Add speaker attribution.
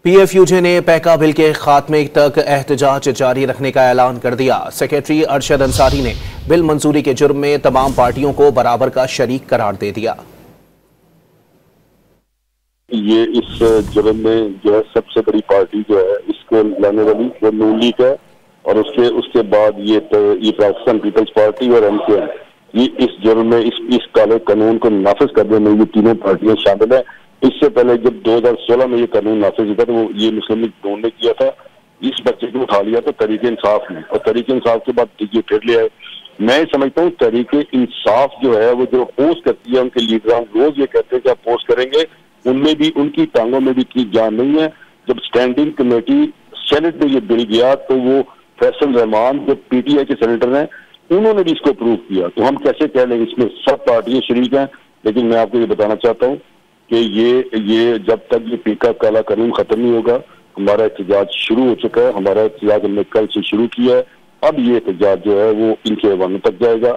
Speaker 1: PFUJ ने Paika bill के खात्मे तक एहतजाज जारी रखने का ऐलान कर दिया। सेक्रेटरी अरशद अंसारी ने बिल मंजूरी के जुर्म में तमाम पार्टियों को बराबर का शरीक करार दे दिया।
Speaker 2: ये इस जुर्म में जो है सबसे बड़ी पार्टी जो है इसको लाने वाली वो नून लीग है और उसके बाद ये पाकिस्तान पीपल्स पार्टी और एमकेएम ये इस जुर्म में इस काले कानून को नाफिज करने में ये तीनों पार्टियां शामिल है। इससे पहले जब 2016 में ये कानून नाफिज हुआ तो वो ये मुस्लिम लीग नून ने किया था। इस बच्चे को उठा लिया तो तरीके इंसाफ ने और तरीके इंसाफ के बाद ये फिर ले आए। मैं समझता हूँ तरीके इंसाफ जो है वो जो अपोज करती है उनके लीडरान रोज ये कहते हैं कि अपोज करेंगे, उनमें भी उनकी टांगों में भी इतनी जान नहीं है। जब स्टैंडिंग कमेटी सेनेट में ये बिल गया तो वो फैसल रहमान जो पीटीआई के सेनेटर हैं उन्होंने भी इसको अप्रूव किया। तो हम कैसे कह लेंगे, इसमें सब पार्टियां शरीक हैं। लेकिन मैं आपको ये बताना चाहता हूँ कि ये जब तक ये पीका काला कानून खत्म नहीं होगा, हमारा एहतजाज शुरू हो चुका है। हमारा एहतजाज हमने कल से शुरू किया है। अब ये एहतजाज जो है वो इनके ऐवानों तक जाएगा।